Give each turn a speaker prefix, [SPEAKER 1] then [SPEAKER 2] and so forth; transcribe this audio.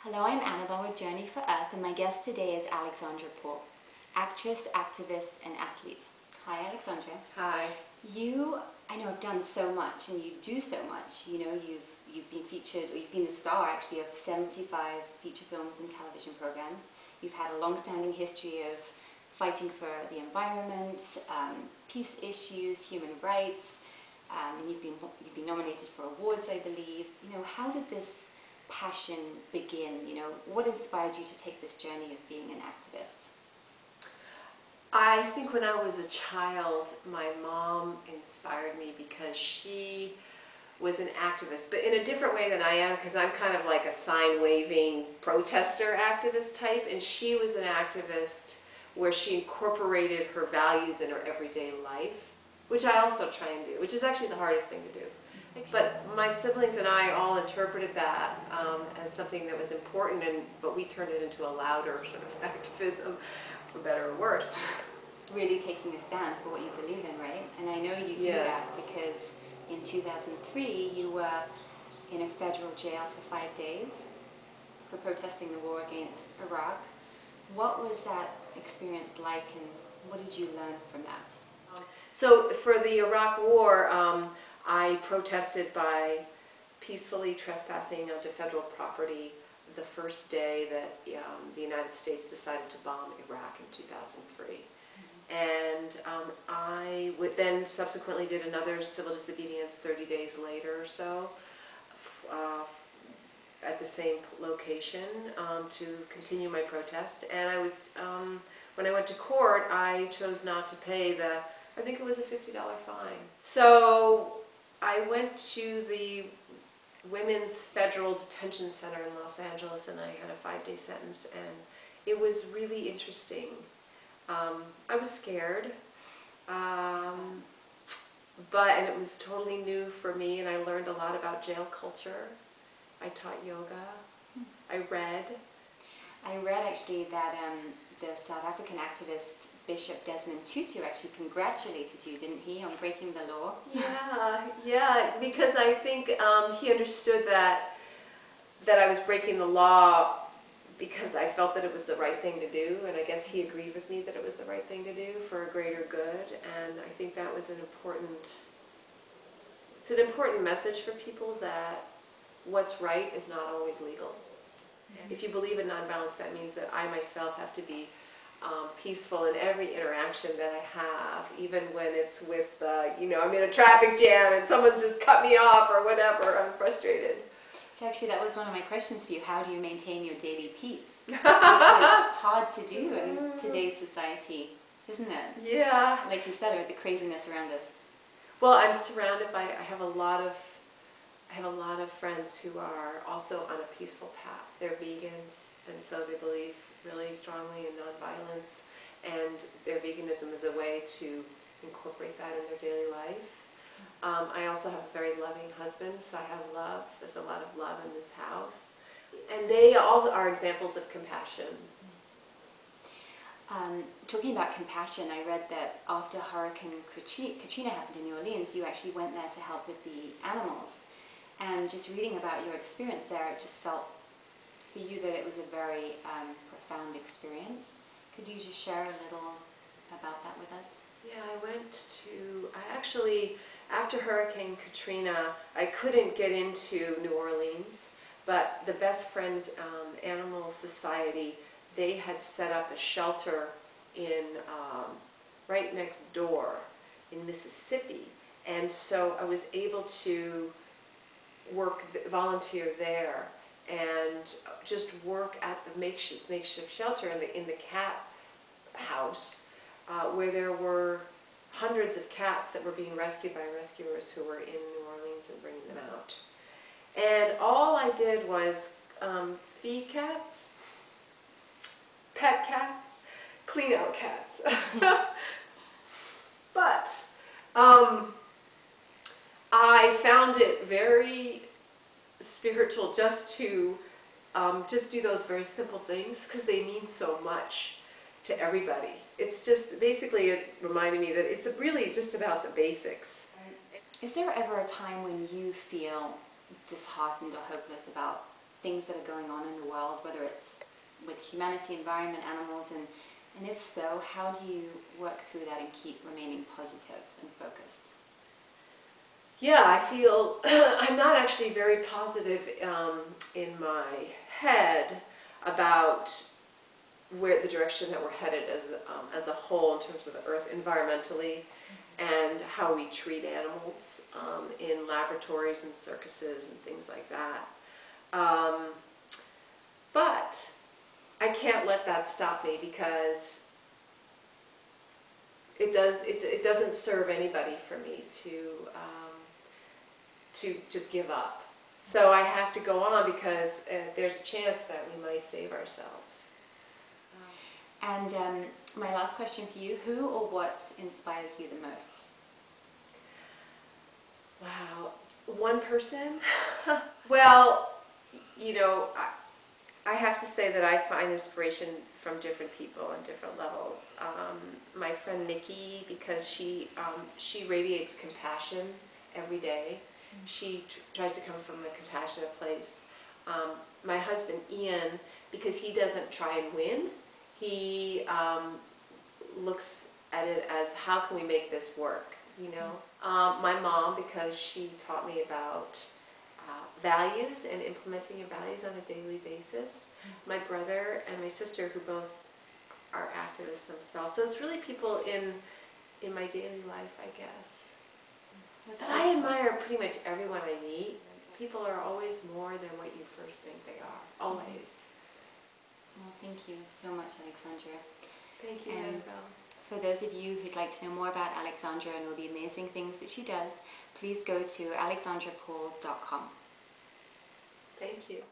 [SPEAKER 1] Hello, I'm Annabel with Journey for Earth, and my guest today is Alexandra Paul, actress, activist, and athlete. Hi, Alexandra.
[SPEAKER 2] Hi.
[SPEAKER 1] You, I know, have done so much, and you do so much. You know, you've been featured, or you've been the star actually of 75 feature films and television programs. You've had a long-standing history of fighting for the environment, peace issues, human rights, and you've been nominated for awards, I believe. You know, how did this passion begin? You know, what inspired you to take this journey of being an activist?
[SPEAKER 2] I think when I was a child, my mom inspired me because she was an activist, but in a different way than I am, because I'm kind of like a sign-waving protester activist type, and she was an activist where she incorporated her values in her everyday life, which I also try and do, which is actually the hardest thing to do. But my siblings and I all interpreted that as something that was important, but we turned it into a louder sort of activism, for better or worse.
[SPEAKER 1] Really taking a stand for what you believe in, right? And I know you do that because in 2003 you were in a federal jail for 5 days for protesting the war against Iraq. What was that experience like, and what did you learn from that?
[SPEAKER 2] So for the Iraq War, I protested by peacefully trespassing onto federal property the first day that the United States decided to bomb Iraq in 2003. And I then subsequently did another civil disobedience 30 days later or so at the same location to continue my protest. And I was, when I went to court, I chose not to pay I think it was a $50 fine. So I went to the Women's Federal Detention Center in Los Angeles, and I had a 5-day sentence, and it was really interesting. I was scared, and it was totally new for me, and I learned a lot about jail culture. I taught yoga. I read.
[SPEAKER 1] I read actually that the South African activist Bishop Desmond Tutu actually congratulated you, didn't he, on breaking the law?
[SPEAKER 2] Yeah, because I think he understood that I was breaking the law because I felt that it was the right thing to do, and I guess he agreed with me that it was the right thing to do for a greater good, and I think that was it's an important message for people that what's right is not always legal. If you believe in nonviolence, that means that I myself have to be peaceful in every interaction that I have, even when it's with, you know, I'm in a traffic jam and someone's just cut me off or whatever, I'm frustrated.
[SPEAKER 1] So actually, that was one of my questions for you. How do you maintain your daily peace? Which is hard to do in today's society, isn't it?
[SPEAKER 2] Yeah.
[SPEAKER 1] Like you said, with the craziness around us.
[SPEAKER 2] Well, I'm surrounded by, I have a lot of friends who are also on a peaceful path. They're vegans, and so they believe really strongly in nonviolence, and their veganism is a way to incorporate that in their daily life. I also have a very loving husband, so I have love. There's a lot of love in this house. And they all are examples of compassion.
[SPEAKER 1] Talking about compassion, I read that after Hurricane Katrina happened in New Orleans, you actually went there to help with the animals. And just reading about your experience there, it just felt for you that it was a very profound experience. Could you just share a little about that with us?
[SPEAKER 2] Yeah, I actually, after Hurricane Katrina, I couldn't get into New Orleans, but the Best Friends Animal Society, they had set up a shelter in right next door in Mississippi, and so I was able to volunteer there and just work at the makeshift shelter in the cat house, where there were hundreds of cats that were being rescued by rescuers who were in New Orleans and bringing them out. And all I did was feed cats, pet cats, clean out cats. But I found it very spiritual just to just do those very simple things, because they mean so much to everybody. It's just, basically it reminded me that it's really just about the basics.
[SPEAKER 1] Is there ever a time when you feel disheartened or hopeless about things that are going on in the world, whether it's with humanity, environment, animals, and if so, how do you work through that and keep remaining positive and focused?
[SPEAKER 2] Yeah, I feel I'm not actually very positive in my head about where the direction that we're headed as a whole in terms of the earth environmentally, and how we treat animals in laboratories and circuses and things like that. But I can't let that stop me, because it doesn't serve anybody for me to just give up. So I have to go on, because there's a chance that we might save ourselves.
[SPEAKER 1] And my last question for you, who or what inspires you the most?
[SPEAKER 2] Wow, one person? Well, you know, I have to say that I find inspiration from different people on different levels. My friend Nikki, because she radiates compassion every day. She tries to come from a compassionate place. My husband Ian, because he doesn't try and win. He looks at it as, how can we make this work, you know? My mom, because she taught me about values and implementing your values on a daily basis. My brother and my sister, who both are activists themselves. So it's really people in my daily life, I guess. But I admire pretty much everyone I meet. People are always more than what you first think they are, always.
[SPEAKER 1] Well, thank you so much, Alexandra.
[SPEAKER 2] Thank you,
[SPEAKER 1] And
[SPEAKER 2] Annabel.
[SPEAKER 1] for those of you who'd like to know more about Alexandra and all the amazing things that she does, please go to alexandrapaul.com.
[SPEAKER 2] Thank you.